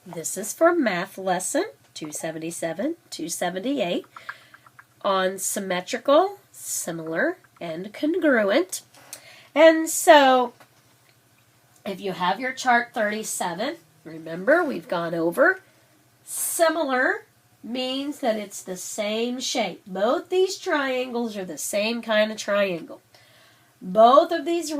This is for math lesson 277, 278 on symmetrical, similar, and congruent. And so, if you have your chart 37, remember we've gone over similar means that it's the same shape. Both these triangles are the same kind of triangle. Both of these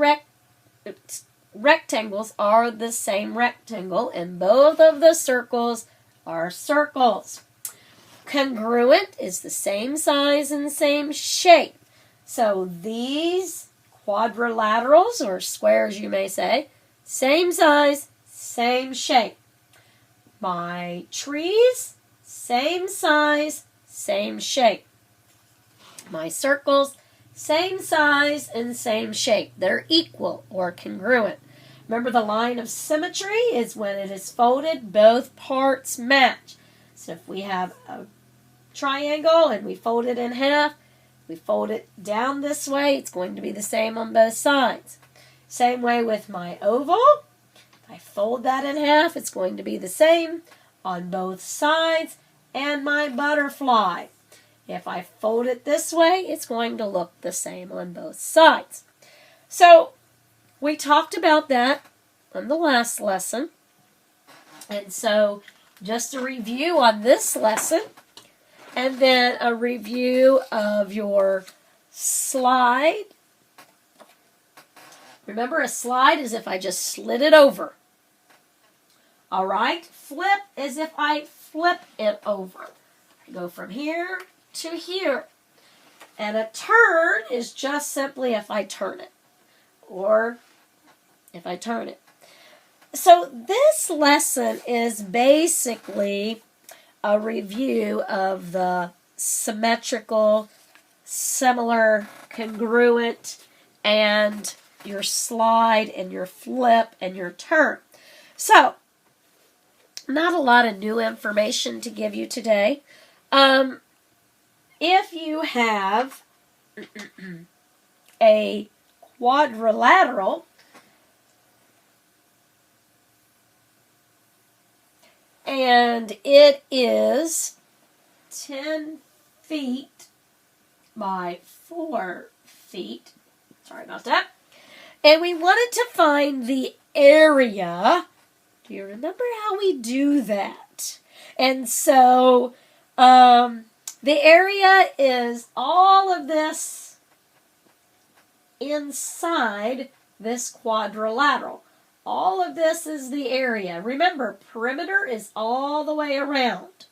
rectangles are the same rectangle, and both of the circles are circles. Congruent is the same size and same shape. So these quadrilaterals, or squares you may say, same size, same shape. My trees, same size, same shape. My circles, same size and same shape. They're equal or congruent. Remember, the line of symmetry is when it is folded, both parts match. So if we have a triangle and we fold it in half, we fold it down this way, it's going to be the same on both sides. Same way with my oval. If I fold that in half, it's going to be the same on both sides. And my butterfly. If I fold it this way, it's going to look the same on both sides. So, we talked about that on the last lesson. And so, just a review on this lesson, and then a review of your slide. Remember, a slide is if I just slid it over. All right? Flip is if I flip it over. I go from here to here. And a turn is just simply if I turn it. Or if I turn it. So this lesson is basically a review of the symmetrical, similar, congruent, and your slide and your flip and your turn. So, not a lot of new information to give you today. If you have a quadrilateral, and it is 10 feet by 4 feet, sorry about that, and we wanted to find the area. Do you remember how we do that? And so, the area is all of this inside this quadrilateral. All of this is the area. Remember, perimeter is all the way around.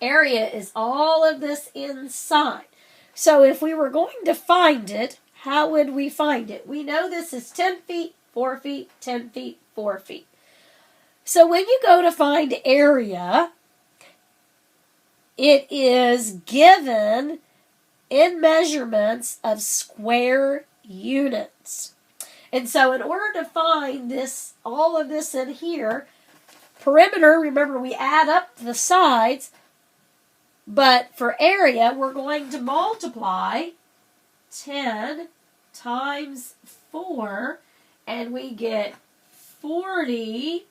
Area is all of this inside. So if we were going to find it, how would we find it? We know this is 10 feet, 4 feet, 10 feet, 4 feet. So when you go to find area, it is given in measurements of square units. And so in order to find this, all of this in here, perimeter, remember we add up the sides, but for area, we're going to multiply 10 times 4, and we get 40,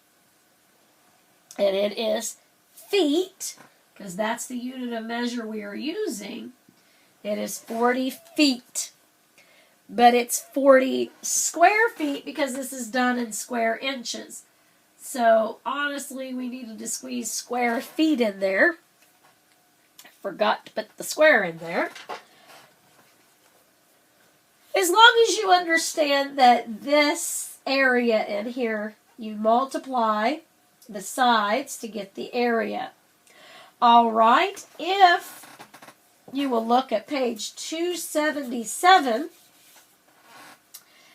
and it is feet, because that's the unit of measure we are using. It is 40 feet. But it's 40 square feet because this is done in square inches. So, honestly, we needed to squeeze square feet in there. Forgot to put the square in there. As long as you understand that this area in here, you multiply the sides to get the area. All right, if you will look at page 277,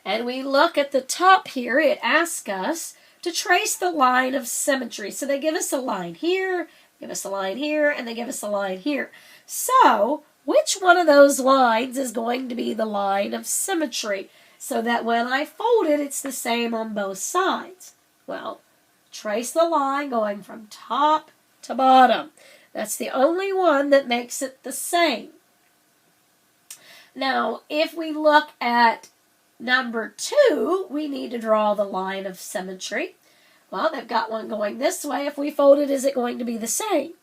and we look at the top here, it asks us to trace the line of symmetry. So they give us a line here, give us a line here, and they give us a line here. So, which one of those lines is going to be the line of symmetry? So that when I fold it, it's the same on both sides. Well, trace the line going from top to bottom. That's the only one that makes it the same. Now, if we look at number 2, we need to draw the line of symmetry. Well, they've got one going this way. If we fold it, is it going to be the same?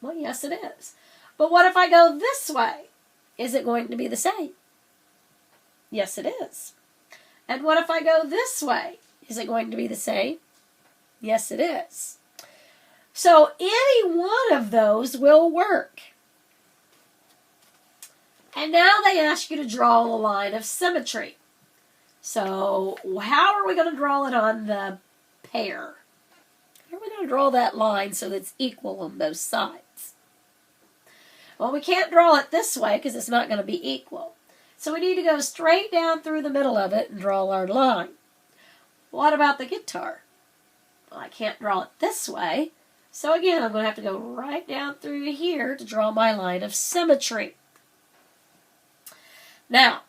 Well, yes, it is. But what if I go this way? Is it going to be the same? Yes, it is. And what if I go this way? Is it going to be the same? Yes, it is. So any one of those will work. And now they ask you to draw a line of symmetry. So how are we going to draw it on the pair? How are we going to draw that line so that it's equal on both sides? Well, we can't draw it this way because it's not going to be equal. So we need to go straight down through the middle of it and draw our line. What about the guitar? Well, I can't draw it this way. So again, I'm going to have to go right down through here to draw my line of symmetry. Now,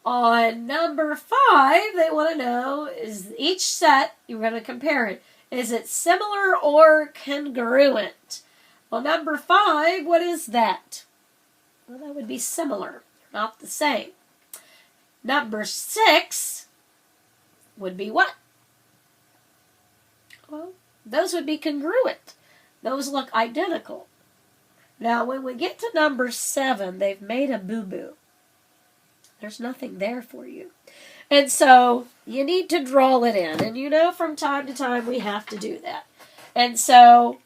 on number 5, they want to know, is each set, you're going to compare it, is it similar or congruent? Well, number 5, what is that? Well, that would be similar, not the same. Number 6 would be what? Well, those would be congruent. Those look identical. Now, when we get to number 7, they've made a boo-boo. There's nothing there for you. And so you need to draw it in. And you know from time to time we have to do that. And so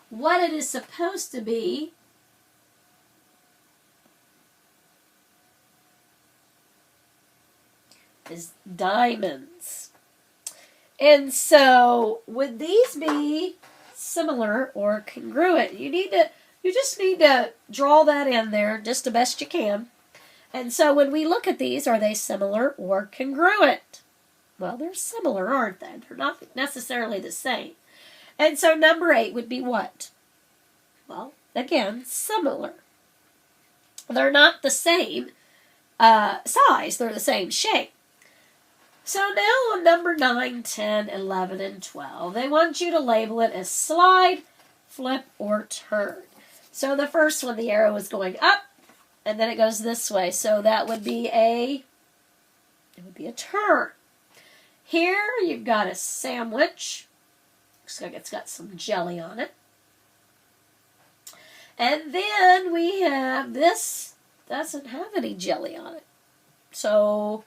what it is supposed to be is diamonds. And so would these be similar or congruent? You just need to draw that in there just the best you can. And so when we look at these, are they similar or congruent? Well, they're similar, aren't they? They're not necessarily the same. And so number 8 would be what? Well, again, similar. They're not the same size. They're the same shape. So now on number 9, 10, 11, and 12, they want you to label it as slide, flip, or turn. So the first one, the arrow is going up. And then it goes this way. So that would be a turn. Here you've got a sandwich. Looks like it's got some jelly on it. And then we have this. Doesn't have any jelly on it. So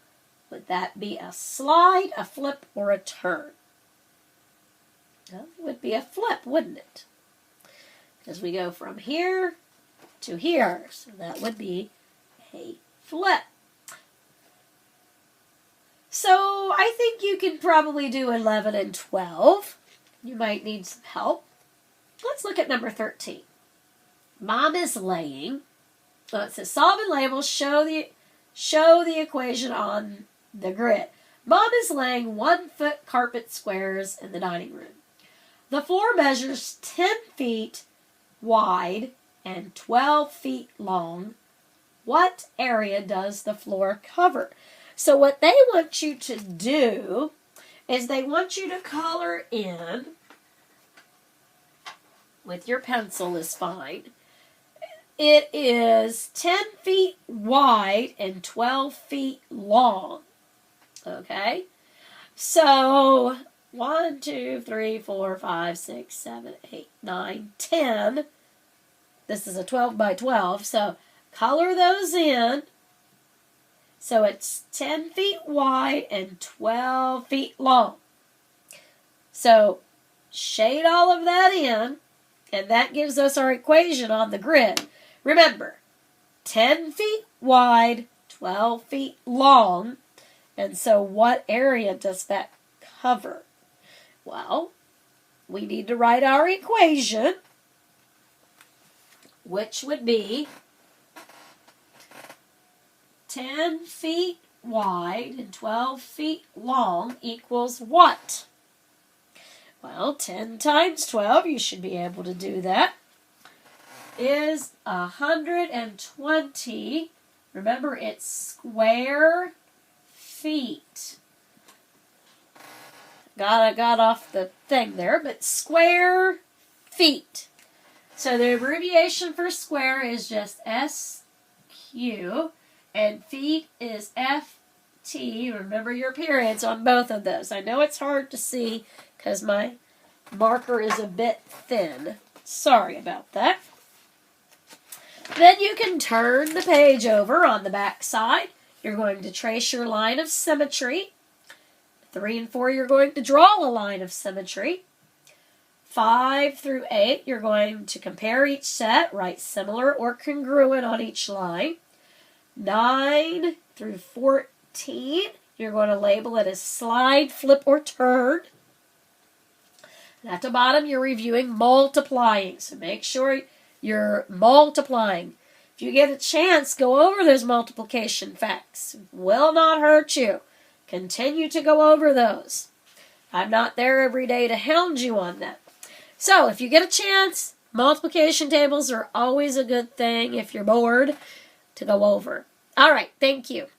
would that be a slide, a flip, or a turn? Well, it would be a flip, wouldn't it? Because we go from here to here. So that would be a flip. So I think you can probably do 11 and 12. You might need some help. Let's look at number 13. Mom is laying. It says solve and label. Show the equation on the grid. Mom is laying 1-foot carpet squares in the dining room. The floor measures 10 feet wide and 12 feet long. What area does the floor cover? So what they want you to do is they want you to color in, with your pencil is fine. It is 10 feet wide and 12 feet long. Okay? So 1, 2, 3, 4, 5, 6, 7, 8, 9, 10. This is a 12 by 12, so color those in. So it's 10 feet wide and 12 feet long. So shade all of that in, and that gives us our equation on the grid. Remember, 10 feet wide, 12 feet long. And so what area does that cover? Well, we need to write our equation, which would be 10 feet wide and 12 feet long equals what? Well, 10 times 12, you should be able to do that, is 120. Remember, it's square feet. Got off the thing there, but square feet. So the abbreviation for square is just SQ, and feet is T. Remember your periods on both of those. I know it's hard to see because my marker is a bit thin. Sorry about that. Then you can turn the page over on the back side. You're going to trace your line of symmetry. 3 and 4, you're going to draw a line of symmetry. 5 through 8, you're going to compare each set, write similar or congruent on each line. 9 through 14, you're going to label it as slide, flip, or turn. And at the bottom, you're reviewing multiplying, so make sure you're multiplying. If you get a chance, go over those multiplication facts. It will not hurt you. Continue to go over those. I'm not there every day to hound you on that. So, if you get a chance, multiplication tables are always a good thing if you're bored to go over. All right, thank you.